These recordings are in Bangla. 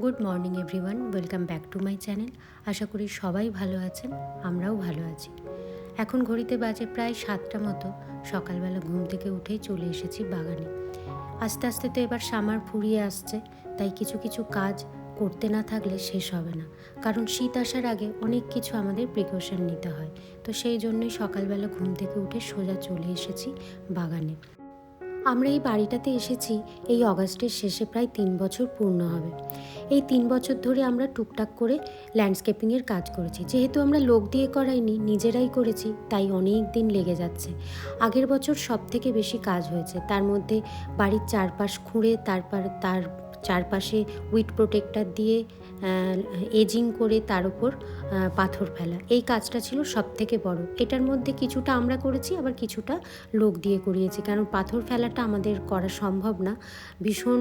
Good morning everyone, welcome back to my channel. আশা করি সবাই ভালো আছেন, আমরাও ভালো আছি। এখন ঘড়িতে বাজে প্রায় 7টা মতো। সকালবেলা ঘুম থেকে উঠেই চলে এসেছি বাগানে। আস্তে আস্তে তো এবার সামার ফুরিয়ে আসছে, তাই কিছু কিছু কাজ করতে না থাকলে শেষ হবে না। কারণ শীত আসার আগে অনেক কিছু আমাদের প্রিকশন নিতে হয়। তো সেই জন্যই সকালবেলা ঘুম থেকে উঠে সোজা চলে এসেছি বাগানে। আমরা এই বাড়িটাতে এসেছি এই অগাস্টের শেষে, প্রায় 3 বছর পূর্ণ হবে। এই 3 বছর ধরে আমরা টুকটাক করে ল্যান্ডস্কেপিংয়ের কাজ করেছি। যেহেতু আমরা লোক দিয়ে করাইনি, নিজেরাই করেছি, তাই অনেক দিন লেগে যাচ্ছে। আগের বছর সব থেকে বেশি কাজ হয়েছে। তার মধ্যে বাড়ির চারপাশ খুঁড়ে তার চারপাশে উইড প্রোটেক্টর দিয়ে এজিং করে তার উপর পাথর ফেলা, এই কাজটা ছিল সব থেকে বড়। এটার মধ্যে কিছুটা আমরা করেছি, আবার কিছুটা লোক দিয়ে করিয়েছি, কারণ পাথর ফেলাটা আমাদের করা সম্ভব না, ভীষণ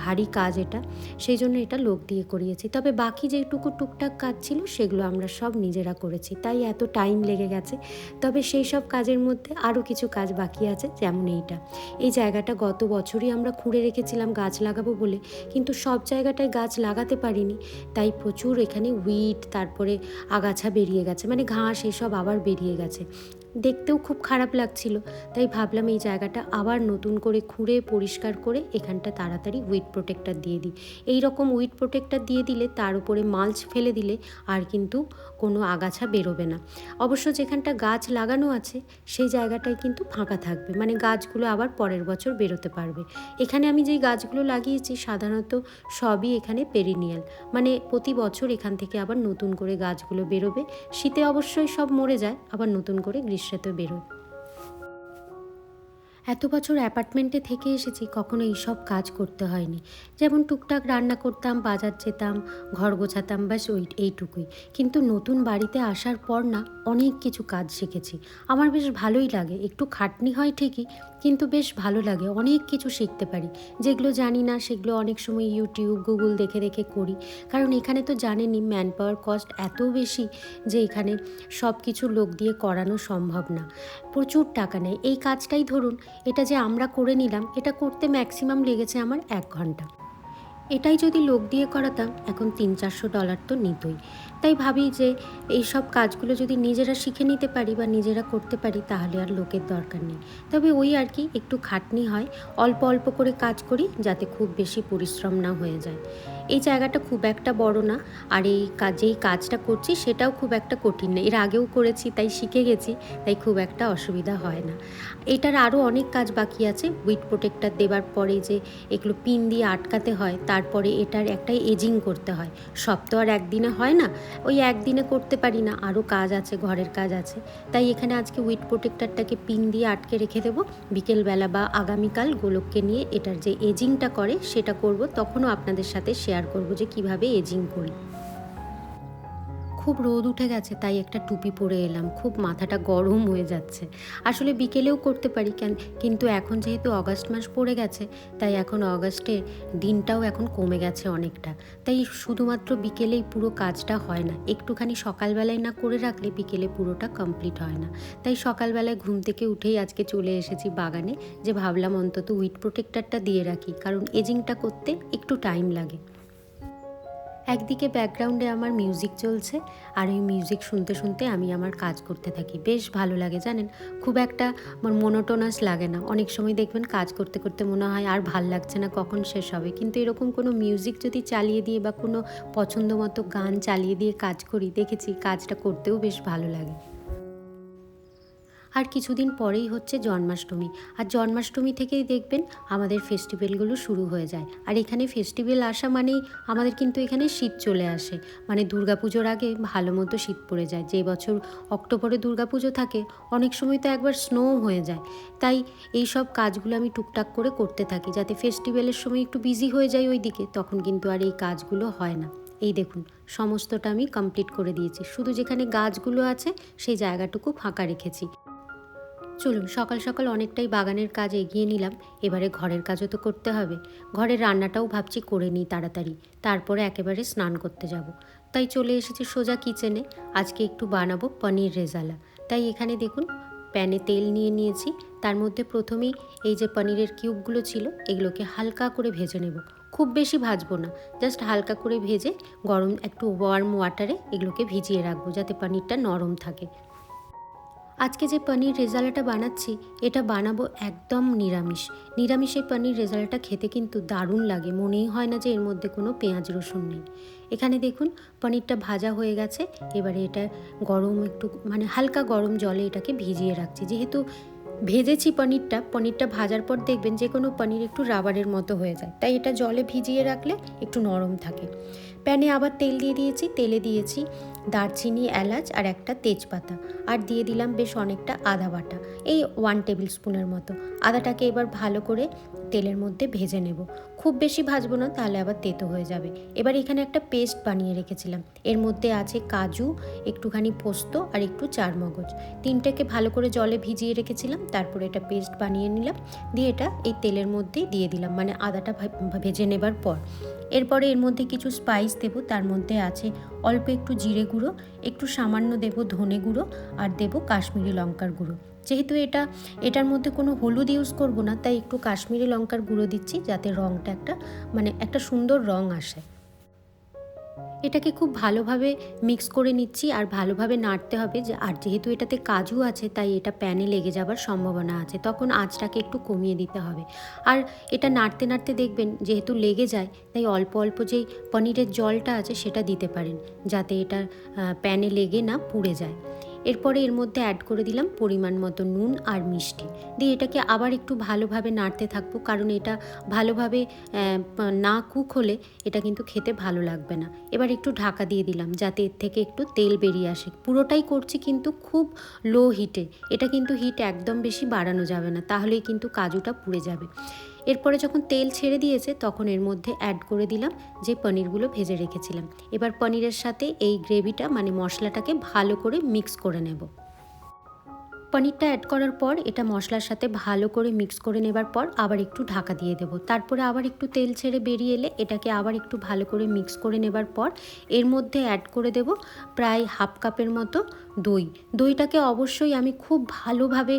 ভারী কাজ এটা। সেই জন্য এটা লোক দিয়ে করিয়েছি। তবে বাকি যেটুকু টুকটাক কাজ ছিল সেগুলো আমরা সব নিজেরা করেছি, তাই এত টাইম লেগে গেছে। তবে সেই সব কাজের মধ্যে আরও কিছু কাজ বাকি আছে, যেমন এই জায়গাটা গত বছরই আমরা খুঁড়ে রেখেছিলাম গাছ লাগাবো বলে, কিন্তু সব জায়গাটায় গাছ লাগাতে পারিনি। তাই প্রচুর এখানে উইড, তারপরে আগাছা বেরিয়ে গেছে, ঘাস এসব আবার বেরিয়ে গেছে। দেখতেও খুব খারাপ লাগছিল। তাই ভাবলাম এই জায়গাটা আবার নতুন করে খুঁড়ে পরিষ্কার করে এখানটা তাড়াতাড়ি উইড প্রোটেক্টর দিয়ে দিই। এই রকম উইড প্রোটেক্টর দিয়ে দিলে, তার উপরে মাল্চ ফেলে দিলে আর কিন্তু কোনো আগাছা বেরোবে না। অবশ্য যেখানটা গাছ লাগানো আছে সেই জায়গাটায় কিন্তু ফাঁকা থাকবে, গাছগুলো আবার পরের বছর বেরোতে পারবে। এখানে আমি যেই গাছগুলো লাগিয়েছি সাধারণত সবই এখানে পেরিনিয়াল, প্রতি বছর এখান থেকে আবার নতুন করে গাছগুলো বেরোবে। শীতে অবশ্যই সব মরে যায়, আবার নতুন করে গ্রীষ্মতে বেরোয়। এত বছর অ্যাপার্টমেন্টে থেকে এসেছি, কখনো এইসব কাজ করতে হয়নি। যেমন টুকটাক রান্না করতাম, বাজার যেতাম, ঘর গোছাতাম, ব্যাস এইটুকুই। কিন্তু নতুন বাড়িতে আসার পর না অনেক কিছু কাজ শিখেছি। আমার বেশ ভালোই লাগে। একটু খাটনি হয় ঠিকই, কিন্তু বেশ ভালো লাগে। অনেক কিছু শিখতে পারি, যেগুলো জানি না সেগুলো অনেক সময় ইউটিউব, গুগল দেখে দেখে করি। কারণ এখানে তো জানেনই ম্যান পাওয়ার কস্ট এত বেশি যে এখানে সব কিছু লোক দিয়ে করানো সম্ভব না, প্রচুর টাকা নেয়। এই কাজটাই ধরুন, এটা যে আমরা করে নিলাম, এটা করতে ম্যাক্সিমাম লেগেছে আমার 1 ঘন্টা। এটাই যদি লোক দিয়ে করাতাম এখন $300-400 তো নিতই। তাই ভাবি যে এই সব কাজগুলো যদি নিজেরা শিখে নিতে পারি বা নিজেরা করতে পারি, তাহলে আর লোকের দরকার নেই। তবে ওই আর কি, একটু খাটনি হয়, অল্প অল্প করে কাজ করি যাতে খুব বেশি পরিশ্রম না হয়ে যায়। এই জায়গাটা খুব একটা বড় না, আর যেই কাজটা করছি সেটাও খুব একটা কঠিন না। এর আগেও করেছি, তাই শিখে গেছি, তাই খুব একটা অসুবিধা হয় না। এটার আরও অনেক কাজ বাকি আছে। উইড প্রোটেক্টর দেওয়ার পরে যে এগুলো পিন দিয়ে আটকাতে হয়, তারপরে এটার একটা এজিং করতে হয়। সব তো আর একদিনে হয় না, ওই একদিনে করতে পারি না, আরও কাজ আছে, ঘরের কাজ আছে। তাই এখানে আজকে উইড প্রোটেক্টরটাকে পিন দিয়ে আটকে রেখে দেবো। বিকেলবেলা বা আগামীকাল গোলককে নিয়ে এটার যে এজিংটা করে সেটা করব, তখনও আপনাদের সাথে শেয়ার করব যে কিভাবে এজিং করি। খুব রোদ উঠে গেছে, তাই একটা টুপি পরে এলাম, খুব মাথাটা গরম হয়ে যাচ্ছে। আসলে বিকেলেও করতে পারি কিন্তু এখন যেহেতু অগাস্ট মাস পড়ে গেছে, তাই এখন অগাস্টে দিনটাও এখন কমে গেছে অনেকটা। তাই শুধুমাত্র বিকেলেই পুরো কাজটা হয় না, একটুখানি সকালবেলায় না করে রাখলে বিকেলে পুরোটা কমপ্লিট হয় না। তাই সকালবেলায় ঘুম থেকে উঠেই আজকে চলে এসেছি বাগানে, যে ভাবলাম অন্তত উইড প্রোটেক্টরটা দিয়ে রাখি, কারণ এজিংটা করতে একটু টাইম লাগে। একদিকে ব্যাকগ্রাউন্ডে আমার মিউজিক চলছে, আর ওই মিউজিক শুনতে শুনতে আমি আমার কাজ করতে থাকি। বেশ ভালো লাগে জানেন, খুব একটা মোনোটোনাস লাগে না। অনেক সময় দেখবেন কাজ করতে করতে মনে হয় আর ভাল লাগছে না, কখন শেষ হবে। কিন্তু এরকম কোনো মিউজিক যদি চালিয়ে দিয়ে বা কোনো পছন্দ মতো গান চালিয়ে দিয়ে কাজ করি, দেখেছি কাজটা করতেও বেশ ভালো লাগে। আর কিছুদিন পরেই হচ্ছে জন্মাষ্টমী, আর জন্মাষ্টমী থেকেই দেখবেন আমাদের ফেস্টিভ্যালগুলো শুরু হয়ে যায়। আর এখানে ফেস্টিভ্যাল আসা মানেই আমাদের কিন্তু এখানে শীত চলে আসে, দুর্গাপুজোর আগে ভালো মতো শীত পড়ে যায়। যে বছর অক্টোবরে দুর্গাপুজো থাকে, অনেক সময় তো একবার স্নো হয়ে যায়। তাই এই সব কাজগুলো আমি টুকটাক করে করতে থাকি, যাতে ফেস্টিভ্যালের সময় একটু বিজি হয়ে যাই ওই দিকে, তখন কিন্তু আর এই কাজগুলো হয় না। এই দেখুন, সমস্তটা আমি কমপ্লিট করে দিয়েছি, শুধু যেখানে গাছগুলো আছে সেই জায়গাটুকু ফাঁকা রেখেছি। চলুন, সকাল সকাল অনেকটাই বাগানের কাজ এগিয়ে নিলাম, এবারে ঘরের কাজও তো করতে হবে। ঘরের রান্নাটাও ভাবছি করে নিই তাড়াতাড়ি, তারপরে একেবারে স্নান করতে যাব। তাই চলে এসেছি সোজা কিচেনে। আজকে একটু বানাবো পনির রেজালা। তাই এখানে দেখুন, প্যানে তেল নিয়ে নিয়েছি। তার মধ্যে প্রথমেই এই যে পনিরের কিউবগুলো ছিল, এগুলোকে হালকা করে ভেজে নেব, খুব বেশি ভাজবো না, জাস্ট হালকা করে ভেজে গরম একটু ওয়ার্ম ওয়াটারে এগুলোকে ভিজিয়ে রাখবো যাতে পনিরটা নরম থাকে। আজকে যে পনির রেজালাটা বানাচ্ছি এটা বানাবো একদম নিরামিষ এই পনির রেজালাটা খেতে কিন্তু দারুণ লাগে, মনেই হয় না যে এর মধ্যে কোনো পেঁয়াজ রসুন নেই। এখানে দেখুন পনিরটা ভাজা হয়ে গেছে, এবারে এটা গরম একটু মানে হালকা গরম জলে এটাকে ভিজিয়ে রাখছি। যেহেতু ভেজেছি পনিরটা ভাজার পর দেখবেন যে কোনো পনির একটু রাবারের মতো হয়ে যায়, তাই এটা জলে ভিজিয়ে রাখলে একটু নরম থাকে। প্যানে আবার তেল দিয়ে দিয়েছি, তেলে দিয়েছি দারচিনি, এলাচ আর একটা তেজপাতা, আর দিয়ে দিলাম বেশ অনেকটা আদা বাটা, এই 1 টেবিল স্পুনের মতো। আদাটাকে এবার ভালো করে তেলের মধ্যে ভেজে নেব, খুব বেশি ভাজবো না তাহলে আবার তেতো হয়ে যাবে। এবার এখানে একটা পেস্ট বানিয়ে রেখেছিলাম, এর মধ্যে আছে কাজু, একটুখানি পোস্ত আর একটু চারমগজ, তিনটাকে ভালো করে জলে ভিজিয়ে রেখেছিলাম। তারপরে এটা পেস্ট বানিয়ে নিলাম, দিয়ে এটা এই তেলের মধ্যে দিয়ে দিলাম, মানে আদাটা ভেজে নেবার পর। এরপরে এর মধ্যে কিছু স্পাইস দেবো, তার মধ্যে আছে অল্প একটু জিরে গুঁড়ো, একটু সামান্য দেবো ধনে গুঁড়ো, আর দেবো কাশ্মীরি লঙ্কার গুঁড়ো। যেহেতু এটার মধ্যে কোনো হলুদ ইউজ করব না, তাই একটু কাশ্মীরি লঙ্কার গুঁড়ো দিচ্ছি যাতে রঙটা একটা সুন্দর রঙ আসে। এটাকে খুব ভালোভাবে মিক্স করে নিচ্ছি আর ভালোভাবে নাড়তে হবে, আর যেহেতু এটাতে কাজু আছে তাই এটা প্যানে লেগে যাবার সম্ভাবনা আছে, তখন আঁচটাকে একটু কমিয়ে দিতে হবে। আর এটা নাড়তে নাড়তে দেখবেন যেহেতু লেগে যায়, তাই অল্প অল্প যেই পনিরের জলটা আছে সেটা দিতে পারেন যাতে এটা প্যানে লেগে না পুড়ে যায়। এরপরে এর মধ্যে অ্যাড করে দিলাম পরিমাণ মতো নুন আর মিষ্টি, দিয়ে এটাকে আবার একটু ভালোভাবে নাড়তে থাকবো, কারণ এটা ভালোভাবে না কুক হলে এটা কিন্তু খেতে ভালো লাগবে না। এবার একটু ঢাকা দিয়ে দিলাম যাতে এর থেকে একটু তেল বেরিয়ে আসে। পুরোটাই করছি কিন্তু খুব লো হিটে, এটা কিন্তু হিট একদম বেশি বাড়ানো যাবে না, তাহলেই কিন্তু কাজুটা পুড়ে যাবে। এরপরে যখন তেল ছেড়ে দিয়েছে তখন এর মধ্যে অ্যাড করে দিলাম যে পনিরগুলো ভেজে রেখেছিলাম। এবার পনিরের সাথে এই গ্রেভিটা মানে মশলাটাকে ভালো করে মিক্স করে নেব। পনিরটা অ্যাড করার পর এটা মশলার সাথে ভালো করে মিক্স করে নেবার পর আবার একটু ঢাকা দিয়ে দেবো। তারপরে আবার একটু তেল ছেড়ে বেরিয়ে এলে এটাকে আবার একটু ভালো করে মিক্স করে নেবার পর এর মধ্যে অ্যাড করে দেব প্রায় হাফ কাপের মতো দইটাকে অবশ্যই আমি খুব ভালোভাবে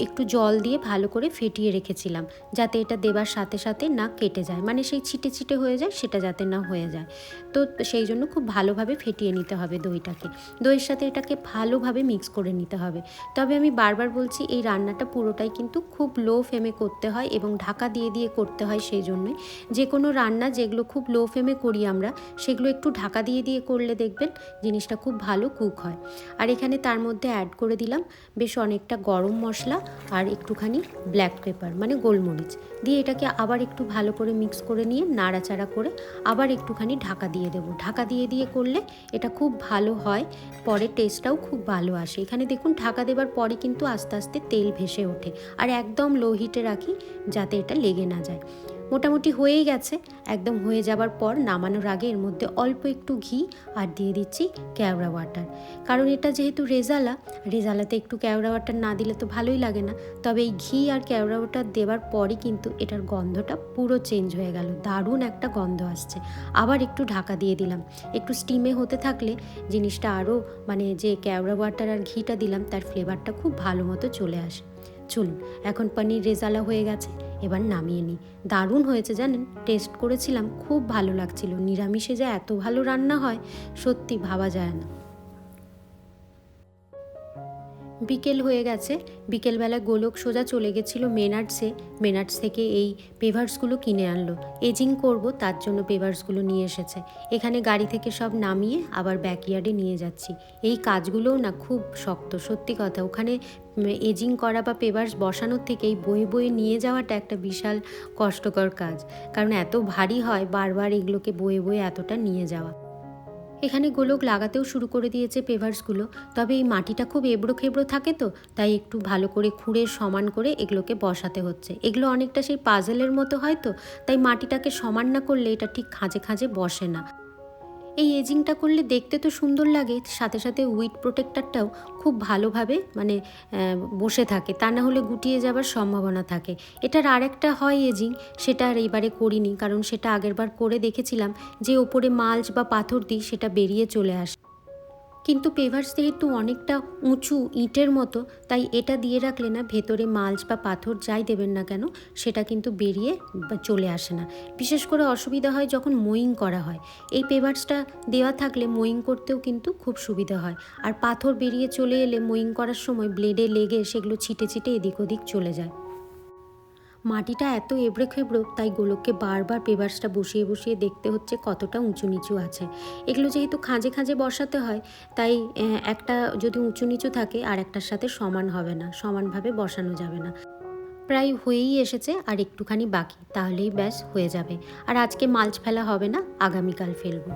একটু জল দিয়ে ভালো করে ফেটিয়ে রেখেছিলাম যাতে এটা দেবার সাথে সাথে না কেটে যায়, মানে সেই ছিটে ছিটে হয়ে যায় সেটা যাতে না হয়ে যায়। তো সেই জন্য খুব ভালোভাবে ফেটিয়ে নিতে হবে দইটাকে, দইয়ের সাথে এটাকে ভালোভাবে মিক্স করে নিতে হবে। তবে আমি বারবার বলছি এই রান্নাটা পুরোটাই কিন্তু খুব লো ফ্লেমে করতে হয় এবং ঢাকা দিয়ে দিয়ে করতে হয়। সেই জন্যই যে কোনো রান্না যেগুলো খুব লো ফ্লেমে করি আমরা, সেগুলো একটু ঢাকা দিয়ে দিয়ে করলে দেখবেন জিনিসটা খুব ভালো কুক হয়। আর এখানে তার মধ্যে অ্যাড করে দিলাম বেশ অনেকটা গরম মশলা আর একটুখানি ব্ল্যাক পেপার মানে গোলমরিচ, দিয়ে এটাকে আবার একটু ভালো করে মিক্স করে নিয়ে নাড়াচাড়া করে আবার একটুখানি ঢাকা দিয়ে দেবো। ঢাকা দিয়ে দিয়ে করলে এটা খুব ভালো হয়, পরে টেস্টটাও খুব ভালো আসে। এখানে দেখুন ঢাকা দেবার পরে কিন্তু আস্তে আস্তে তেল ভেসে ওঠে, আর একদম লো হিটে রাখি যাতে এটা লেগে না যায়। মোটামুটি হয়েই গেছে, একদম হয়ে যাবার পর নামানোর আগে এর মধ্যে অল্প একটু ঘি আর দিয়ে দিচ্ছি কেওড়া ওয়াটার, কারণ এটা যেহেতু রেজালাতে একটু কেওড়া ওয়াটার না দিলে তো ভালোই লাগে না। তবে এই ঘি আর কেওড়া ওয়াটার দেওয়ার পরই কিন্তু এটার গন্ধটা পুরো চেঞ্জ হয়ে গেল, দারুণ একটা গন্ধ আসছে। আবার একটু ঢাকা দিয়ে দিলাম, একটু স্টিমে হতে থাকলে জিনিসটা আরও মানে যে কেওড়া ওয়াটার আর ঘিটা দিলাম তার ফ্লেভারটা খুব ভালো মতো চলে আসে। চলুন, এখন পনির রেজালা হয়ে গেছে, এবার নামিয়ে নিই। দারুণ হয়েছে জানেন, টেস্ট করেছিলাম, খুব ভালো লাগছিল। নিরামিষে যে এত ভালো রান্না হয় সত্যি ভাবা যায় না। বিকেল হয়ে গেছে, বিকেলবেলা গোলক সোজা চলে গেছিলো মেনার্টস থেকে এই পেভার্সগুলো কিনে আনলো। এজিং করব তার জন্য পেভার্সগুলো নিয়ে এসেছে। এখানে গাড়ি থেকে সব নামিয়ে আবার ব্যাকইয়ার্ডে নিয়ে যাচ্ছি। এই কাজগুলোও না খুব শক্ত, সত্যি কথা। ওখানে এজিং করা বা পেভার্স বসানোর থেকে এই বয়ে বয়ে নিয়ে যাওয়াটা একটা বিশাল কষ্টকর কাজ, কারণ এত ভারী হয় বারবার এগুলোকে বয়ে বয়ে এতটা নিয়ে যাওয়া। এখানে গোলক লাগাতেও শুরু করে দিয়েছে পেভার্সগুলো, তবে এই মাটিটা খুব এবড়ো খেবড়ো থাকে তো, তাই একটু ভালো করে খুঁড়ে সমান করে এগুলোকে বসাতে হচ্ছে। এগুলো অনেকটা সেই পাজেলের মতো হয় তো, তাই মাটিটাকে সমান না করলে এটা ঠিক খাঁজে খাঁজে বসে না। এই এজিংটা করলে দেখতে তো সুন্দর লাগে, সাথে সাথে উইড প্রোটেক্টরটাও খুব ভালোভাবে মানে বসে থাকে, তা না হলে গুটিয়ে যাবার সম্ভাবনা থাকে। এটার আরেকটা হয় এজিং, সেটা আর এইবারে করিনি, কারণ সেটা আগেরবার করে দেখেছিলাম যে ওপরে মাল্চ বা পাথর দিই সেটা বেরিয়ে চলে আসে। কিন্তু পেভার্স যেহেতু অনেকটা উঁচু ইটের মতো, তাই এটা দিয়ে রাখলে না ভেতরে মালচ বা পাথর যাই দেবেন না কেন সেটা কিন্তু বেরিয়ে চলে আসে না। বিশেষ করে অসুবিধা হয় যখন মোয়িং করা হয়। এই পেভার্সটা দেওয়া থাকলে মোয়িং করতেও কিন্তু খুব সুবিধা হয়। আর পাথর বেরিয়ে চলে এলে মোয়িং করার সময় ব্লেডে লেগে সেগুলো ছিটে ছিটে এদিক ওদিক চলে যায়। মাটিটা এত এবড়ো খেবড়ো, তাই গোলককে বারবার পেভার্সটা বসিয়ে বসিয়ে দেখতে হচ্ছে কতটা উঁচু নিচু আছে। এগুলো যেহেতু খাঁজে খাঁজে বসাতে হয়, তাই একটা যদি উঁচু নিচু থাকে আর একটার সাথে সমান হবে না, সমানভাবে বসানো যাবে না। প্রায় হয়েই এসেছে, আর একটুখানি বাকি, তাহলেই ব্যাস হয়ে যাবে। আর আজকে মালচ ফেলা হবে না, আগামীকাল ফেলবো।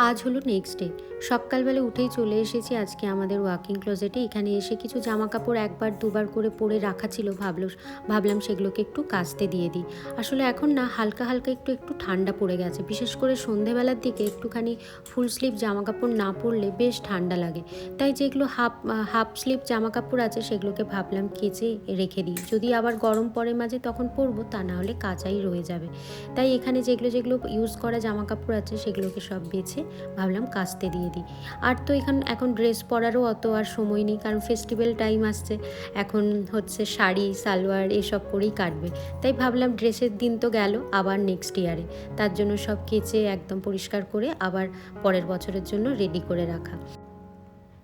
আজ হলো নেক্সট ডে। সকালবেলা উঠেই চলে এসেছি আজকে আমাদের ওয়ার্কিং ক্লোজেটে। এখানে এসে কিছু জামা কাপড় একবার দুবার করে পরে রাখা ছিল, ভাবলাম সেগুলোকে একটু কাচতে দিয়ে দিই। আসলে এখন না হালকা হালকা একটু ঠান্ডা পড়ে গেছে, বিশেষ করে সন্ধেবেলার দিকে একটুখানি ফুল স্লিভ জামা কাপড় না পরলে বেশ ঠান্ডা লাগে। তাই যেগুলো হাফ স্লিভ জামা কাপড় আছে সেগুলোকে ভাবলাম কেচে রেখে দিই, যদি আবার গরম পড়ে মাঝে তখন পরবো, তা না হলে কাচাই রয়ে যাবে। তাই এখানে যেগুলো ইউজ করা জামা কাপড় আছে সেগুলোকে সব বেছে ভাবলাম কাচতে দিয়ে দিই। আর তো এখন ড্রেস পরারও অত আর সময় নেই, কারণ ফেস্টিভ্যাল টাইম আসছে। এখন হচ্ছে শাড়ি সালোয়ার এসব করেই কাটবে। তাই ভাবলাম ড্রেসের দিন তো গেল, আবার নেক্সট ইয়ারে, তার জন্য সব কেচে একদম পরিষ্কার করে আবার পরের বছরের জন্য রেডি করে রাখা।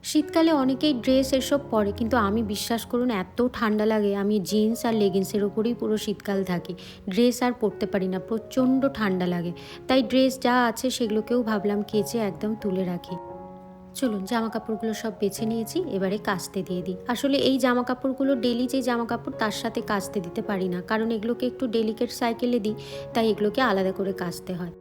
শীতকালে অনেকেই ড্রেস এসব পরে, কিন্তু আমি বিশ্বাস করুন এত ঠান্ডা লাগে, আমি জিন্স আর লেগিংসের ওপরেই পুরো শীতকাল থাকি। ড্রেস আর পরতে পারি না, প্রচণ্ড ঠান্ডা লাগে। তাই ড্রেস যা আছে সেগুলোকেও ভাবলাম কেচে একদম তুলে রাখি। চলুন জামা কাপড়গুলো সব বেছে নিয়েছি, এবারে কাচতে দিয়ে দিই। আসলে এই জামা কাপড়গুলো ডেলি যে জামা কাপড় তার সাথে কাচতে দিতে পারি না, কারণ এগুলোকে একটু ডেলিকেট সাইকেলে দিই, তাই এগুলোকে আলাদা করে কাচতে হয়।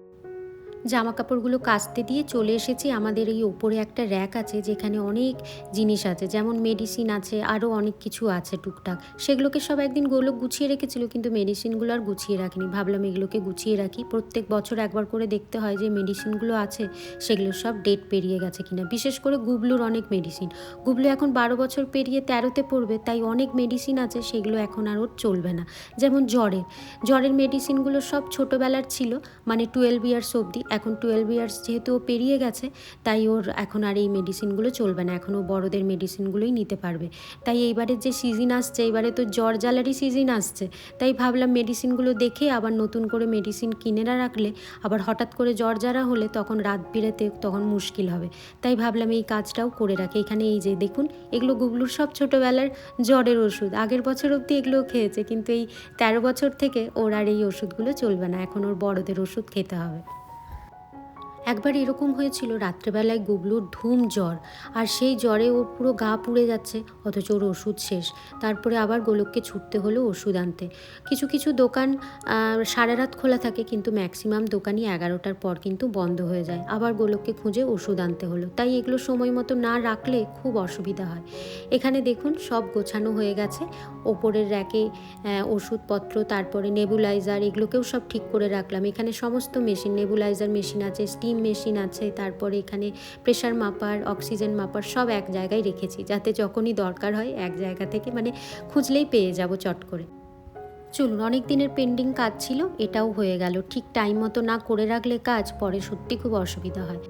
জামা কাপড়গুলো কাচতে দিয়ে চলে এসেছি। আমাদের এই ওপরে একটা র্যাক আছে যেখানে অনেক জিনিস আছে, যেমন মেডিসিন আছে, আরও অনেক কিছু আছে টুকটাক। সেগুলোকে সব একদিন গোলক গুছিয়ে রেখেছিল, কিন্তু মেডিসিনগুলো আর গুছিয়ে রাখিনি। ভাবলাম এগুলোকে গুছিয়ে রাখি, প্রত্যেক বছর একবার করে দেখতে হয় যে মেডিসিনগুলো আছে সেগুলো সব ডেট পেরিয়ে গেছে কিনা। বিশেষ করে গুবলুর অনেক মেডিসিন, গুবলু এখন 12 বছর পেরিয়ে 13তে পড়বে, তাই অনেক মেডিসিন আছে সেগুলো এখন আর ওর চলবে না। যেমন জ্বরের মেডিসিনগুলো সব ছোটোবেলার ছিল, মানে 12 ইয়ার্স অবধি। এখন 12 ইয়ার্স যেহেতু ও পেরিয়ে গেছে, তাই ওর এখন আর এই মেডিসিনগুলো চলবে না, এখন ও বড়দের মেডিসিনগুলোই নিতে পারবে। তাই এইবারের যে সিজন আসছে, এবারে তো জ্বর জ্বালারই সিজন আসছে, তাই ভাবলাম মেডিসিনগুলো দেখে আবার নতুন করে মেডিসিন কিনে না রাখলে আবার হঠাৎ করে জ্বর জ্বালা হলে তখন রাত বিরেতে তখন মুশকিল হবে। তাই ভাবলাম এই কাজটাও করে রাখি। এখানে এই যে দেখুন, এগুলো গুবলুর সব ছোটোবেলার জ্বরের ওষুধ, আগের বছর অবধি এগুলোও খেয়েছে, কিন্তু এই 13 বছর থেকে ওর আর এই ওষুধগুলো চলবে না, এখন ওর বড়দের ওষুধ খেতে হবে। একবার এরকম হয়েছিল, রাত্রেবেলায় গুবলুর ধুম জ্বর, আর সেই জ্বরে ওর পুরো গা পুড়ে যাচ্ছে, অথচ ওর ওষুধ শেষ। তারপরে আবার গোলককে ছুটতে হলো ওষুধ আনতে। কিছু কিছু দোকান সারা রাত খোলা থাকে, কিন্তু ম্যাক্সিমাম দোকানই 11টার পর কিন্তু বন্ধ হয়ে যায়। আবার গোলককে খুঁজে ওষুধ আনতে হলো, তাই এগুলো সময় মতো না রাখলে খুব অসুবিধা হয়। এখানে দেখুন সব গোছানো হয়ে গেছে। ওপরের র্যাকে ওষুধপত্র, তারপরে নেবুলাইজার, এগুলোকেও সব ঠিক করে রাখলাম। এখানে সমস্ত মেশিন, নেবুলাইজার মেশিন আছে, স্টিম মেশিন আছে, তারপরে এখানে প্রেশার মাপার, অক্সিজেন মাপার সব এক জায়গায় রেখেছি, যাতে যখনই দরকার হয় এক জায়গা থেকে মানে খুঁজলেই পেয়ে যাব চট করে। চলুন, অনেক দিনের পেন্ডিং কাজ ছিল, এটাও হয়ে গেল। ঠিক টাইম মতো না করে রাখলে কাজ পরে সত্যি খুব অসুবিধা হয়।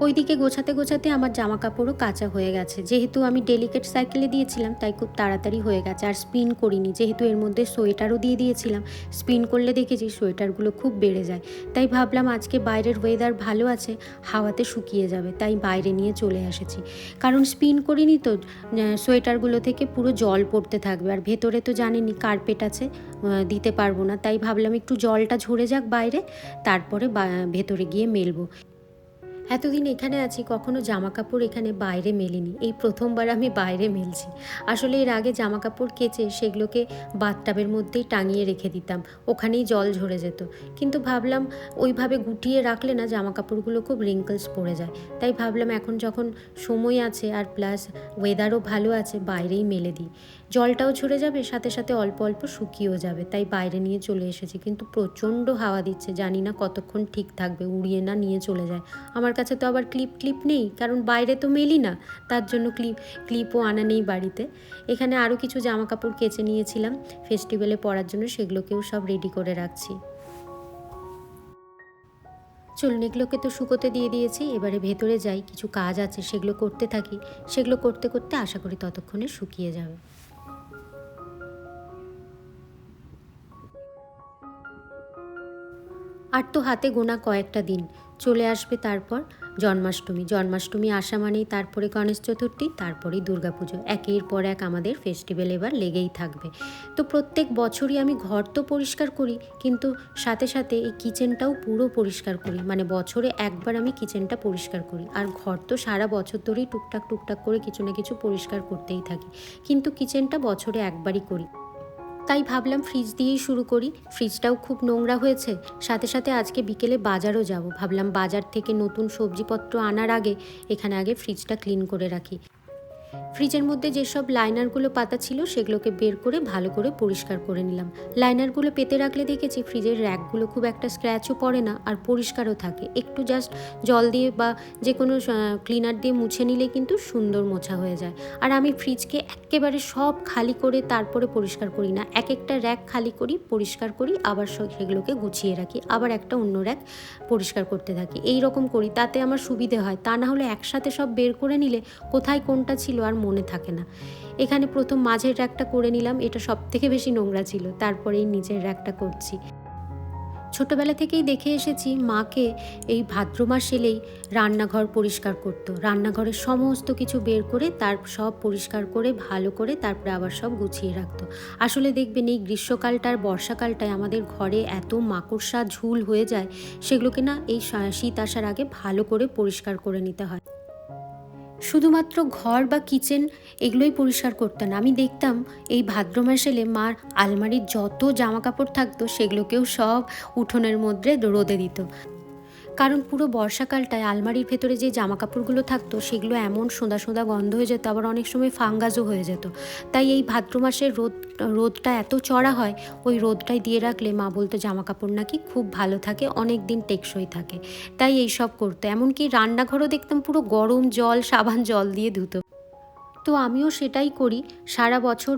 ওইদিকে গোছাতে গোছাতে আমার জামা কাপড়ও কাচা হয়ে গেছে। যেহেতু আমি ডেলিকেট সাইকেলে দিয়েছিলাম, তাই খুব তাড়াতাড়ি হয়ে গেছে। আর স্পিন করিনি, যেহেতু এর মধ্যে সোয়েটারও দিয়ে দিয়েছিলাম। স্পিন করলে দেখেছি সোয়েটারগুলো খুব বেড়ে যায়, তাই ভাবলাম আজকে বাইরের ওয়েদার ভালো আছে, হাওয়াতে শুকিয়ে যাবে, তাই বাইরে নিয়ে চলে এসেছি। কারণ স্পিন করিনি তো সোয়েটারগুলো থেকে পুরো জল পড়তে থাকবে, আর ভেতরে তো জানেনই কার্পেট আছে, দিতে পারবো না। তাই ভাবলাম একটু জলটা ঝরে যাক বাইরে, তারপরে ভেতরে গিয়ে মেলবো। এতদিন এখানে আছি, কখনো জামা কাপড় এখানে বাইরে মেলিনি, এই প্রথমবার আমি বাইরে মেলছি। আসলে এর আগে জামা কাপড় কেচে সেগুলোকে বাথটাবের মধ্যেই টাঙিয়ে রেখে দিতাম, ওখানেই জল ঝরে যেত। কিন্তু ভাবলাম ওইভাবে গুটিয়ে রাখলে না জামা কাপড়গুলো খুব রিঙ্কলস পড়ে যায়। তাই ভাবলাম এখন যখন সময় আছে আর প্লাস ওয়েদারও ভালো আছে, বাইরেই মেলে দিই। জলটাও ঝরে যাবে, সাথে সাথে অল্প অল্প শুকিয়েও যাবে, তাই বাইরে নিয়ে চলে এসেছি। কিন্তু প্রচণ্ড হাওয়া দিচ্ছে, জানি না কতক্ষণ ঠিক থাকবে, উড়িয়ে না নিয়ে চলে যায়। আমার কাছে তো আবার ক্লিপ নেই, কারণ বাইরে তো মেলি না, তার জন্য ক্লিপও আনা নেই বাড়িতে। এখানে আরও কিছু জামা কাপড় কেচে নিয়েছিলাম ফেস্টিভ্যালে পরার জন্য, সেগুলোকেও সব রেডি করে রাখছি। চলুন, এগুলোকে তো শুকোতে দিয়ে দিয়েছি, এবারে ভেতরে যাই, কিছু কাজ আছে সেগুলো করতে থাকি। সেগুলো করতে করতে আশা করি ততক্ষণে শুকিয়ে যাবে। আর তো হাতে গোনা কয়েকটা দিন, চলে আসবে তারপর জন্মাষ্টমী। জন্মাষ্টমী আসা মানেই তারপরে গণেশ চতুর্থী, তারপরেই দুর্গাপুজো। একের পর এক আমাদের ফেস্টিভ্যাল এবার লেগেই থাকবে। তো প্রত্যেক বছরই আমি ঘর তো পরিষ্কার করি, কিন্তু সাথে সাথে এই কিচেনটাও পুরো পরিষ্কার করি। মানে বছরে একবার আমি কিচেনটা পরিষ্কার করি। আর ঘর তো সারা বছর ধরেই টুকটাক টুকটাক করে কিছু না কিছু পরিষ্কার করতেই থাকি, কিন্তু কিচেনটা বছরে একবারই করি। তাই ভাবলাম ফ্রিজ দিয়েই শুরু করি। ফ্রিজটাও খুব নোংরা হয়েছে, সাথে সাথে আজকে বিকেলে বাজারও যাব। ভাবলাম বাজার থেকে নতুন সবজিপত্র আনার আগে এখানে আগে ফ্রিজটা ক্লিন করে রাখি। ফ্রিজের মধ্যে যেসব লাইনারগুলো পাতা ছিল সেগুলোকে বের করে ভালো করে পরিষ্কার করে নিলাম। লাইনারগুলো পেতে রাখলে দেখেছি ফ্রিজের র্যাকগুলো খুব একটা স্ক্র্যাচও পড়ে না, আর পরিষ্কারও থাকে। একটু জাস্ট জল দিয়ে বা যে কোনো ক্লিনার দিয়ে মুছে নিলে কিন্তু সুন্দর মোছা হয়ে যায়। আর আমি ফ্রিজকে একেবারে সব খালি করে তারপরে পরিষ্কার করি না, এক একটা র্যাক খালি করি, পরিষ্কার করি, আবার সেগুলোকে গুছিয়ে রাখি, আবার একটা অন্য র্যাক পরিষ্কার করতে থাকি। এই রকম করি, তাতে আমার সুবিধে হয়। তা না হলে একসাথে সব বের করে নিলে কোথায় কোনটা ছিল আর মনে থাকে না। এখানে প্রথম মাঝের র্যাকটা করে নিলাম, এটা সব থেকে বেশি নোংরা ছিল, তারপরেই নিচের র্যাকটা করছি। ছোটবেলা থেকেই দেখে এসেছি মাকে এই ভাদ্র মাস এলেই রান্নাঘর পরিষ্কার করতো। রান্নাঘরের সমস্ত কিছু বের করে তার সব পরিষ্কার করে ভালো করে তারপরে আবার সব গুছিয়ে রাখতো। আসলে দেখবেন এই গ্রীষ্মকালটা আর বর্ষাকালটায় আমাদের ঘরে এত মাকড়সা ঝুল হয়ে যায়, সেগুলোকে না এই শীত আসার আগে ভালো করে পরিষ্কার করে নিতে হয়। শুধুমাত্র ঘর বা কিচেন এগুলোই পরিষ্কার করতো না, আমি দেখতাম এই ভাদ্র মাস এলে মার আলমারির যত জামা কাপড় থাকতো সেগুলোকেও সব উঠোনের মধ্যে রোদে দিত। কারণ পুরো বর্ষাকালটায় আলমারির ভেতরে যে জামা কাপড়গুলো থাকতো সেগুলো এমন সোঁদা সোঁদা গন্ধ হয়ে যেত, আবার অনেক সময় ফাঙ্গাসও হয়ে যেত। তাই এই ভাদ্র মাসের রোদটা এত চড়া হয়, ওই রোদটাই দিয়ে রাখলে মা বলতো জামা কাপড় নাকি খুব ভালো থাকে, অনেক দিন টেকসই থাকে। তাই এই সব করতো। এমনকি রান্নাঘরও দেখতাম পুরো গরম জল, সাবান জল দিয়ে ধুতো। তো আমিও সেটাই করি। সারা বছর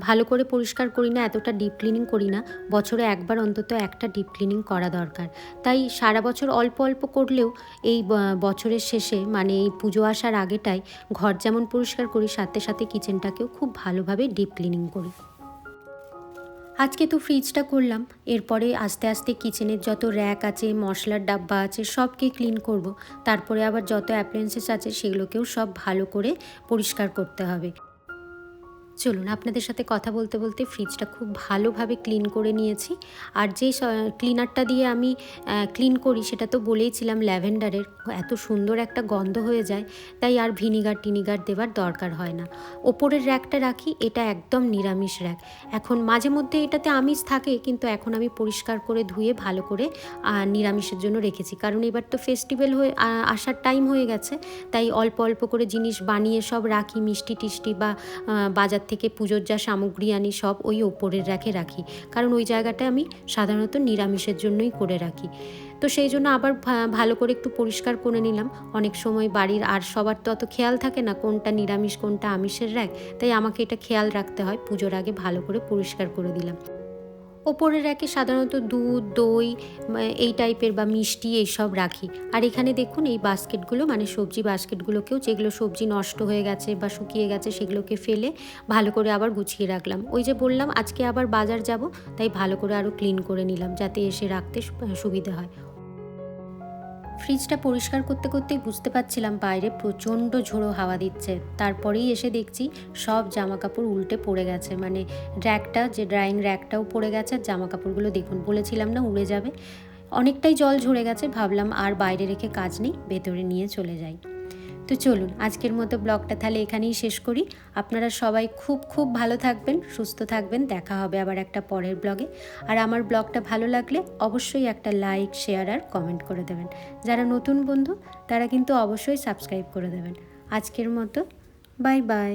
ভালো করে পরিষ্কার করি না, এতটা ডিপ ক্লিনিং করি না। বছরে একবার অন্তত একটা ডিপ ক্লিনিং করা দরকার। তাই সারা বছর অল্প অল্প করলেও এই বছরের শেষে, মানে এই পুজো আসার আগেটায় ঘর যেমন পরিষ্কার করি, সাথে সাথে কিচেনটাকেও খুব ভালোভাবে ডিপ ক্লিনিং করি। আজকে তো ফ্রিজটা করলাম, এরপরে আস্তে আস্তে কিচেনের যত র্যাক আছে, মশলার ডাব্বা আছে, সবকে ক্লিন করব। তারপরে আবার যত অ্যাপ্লায়েন্সেস আছে সেগুলোকেও সব ভালো করে পরিষ্কার করতে হবে। চলুন, আপনাদের সাথে কথা বলতে বলতে ফ্রিজটা খুব ভালোভাবে ক্লিন করে নিয়েছি। আর যে ক্লিনারটা দিয়ে আমি ক্লিন করি সেটা তো বলেইছিলাম ল্যাভেন্ডারের, এত সুন্দর একটা গন্ধ হয়ে যায়, তাই আর ভিনিগার দেওয়ার দরকার হয় না। ওপরের র্যাকটা রাখি, এটা একদম নিরামিষ র্যাক। এখন মাঝে মধ্যে এটাতে আমিষ থাকে, কিন্তু এখন আমি পরিষ্কার করে ধুয়ে ভালো করে নিরামিষের জন্য রেখেছি। কারণ এবার তো ফেস্টিভ্যাল হয়ে আসার টাইম হয়ে গেছে, তাই অল্প অল্প করে জিনিস বানিয়ে সব রাখি, মিষ্টি টিষ্টি বা বাজার থেকে পুজোর যা সামগ্রী আনি সব ওই ওপরের র্যাকে রাখি। কারণ ওই জায়গাটা আমি সাধারণত নিরামিষের জন্যই করে রাখি। তো সেই জন্য আবার ভালো করে একটু পরিষ্কার করে নিলাম। অনেক সময় বাড়ির আর সবার তো অত খেয়াল থাকে না কোনটা নিরামিষ কোনটা আমিষের র্যাক, তাই আমাকে এটা খেয়াল রাখতে হয়। পুজোর আগে ভালো করে পরিষ্কার করে দিলাম। ওপরের র্যাকে সাধারণত দুধ, দই, এই টাইপের বা মিষ্টি এইসব রাখি। আর এখানে দেখুন এই বাস্কেটগুলো, মানে সবজি বাস্কেটগুলোকেও, যেগুলো সবজি নষ্ট হয়ে গেছে বা শুকিয়ে গেছে সেগুলোকে ফেলে ভালো করে আবার গুছিয়ে রাখলাম। ওই যে বললাম আজকে আবার বাজার যাব, তাই ভালো করে আরও ক্লিন করে নিলাম যাতে এসে রাখতে সুবিধে হয়। ফ্রিজটা পরিষ্কার করতে করতেই বুঝতে পারছিলাম বাইরে প্রচণ্ড ঝোড়ো হাওয়া দিচ্ছে। তারপরেই এসে দেখছি সব জামা কাপড় উল্টে পড়ে গেছে, মানে র্যাকটা, যে ড্রাইং র্যাকটাও পড়ে গেছে। আর জামা কাপড়গুলো দেখুন, বলেছিলাম না উড়ে যাবে। অনেকটাই জল ঝরে গেছে, ভাবলাম আর বাইরে রেখে কাজ নেই, ভেতরে নিয়ে চলে যাই। তো চলুন, আজকের মতো ব্লগটা তাহলে এখানেই শেষ করি। আপনারা সবাই খুব খুব ভালো থাকবেন, সুস্থ থাকবেন। দেখা হবে আবার একটা পরের ব্লগে। আর আমার ব্লগটা ভালো লাগলে অবশ্যই একটা লাইক, শেয়ার আর কমেন্ট করে দেবেন। যারা নতুন বন্ধু তারা কিন্তু অবশ্যই সাবস্ক্রাইব করে দেবেন। আজকের মতো বাই বাই।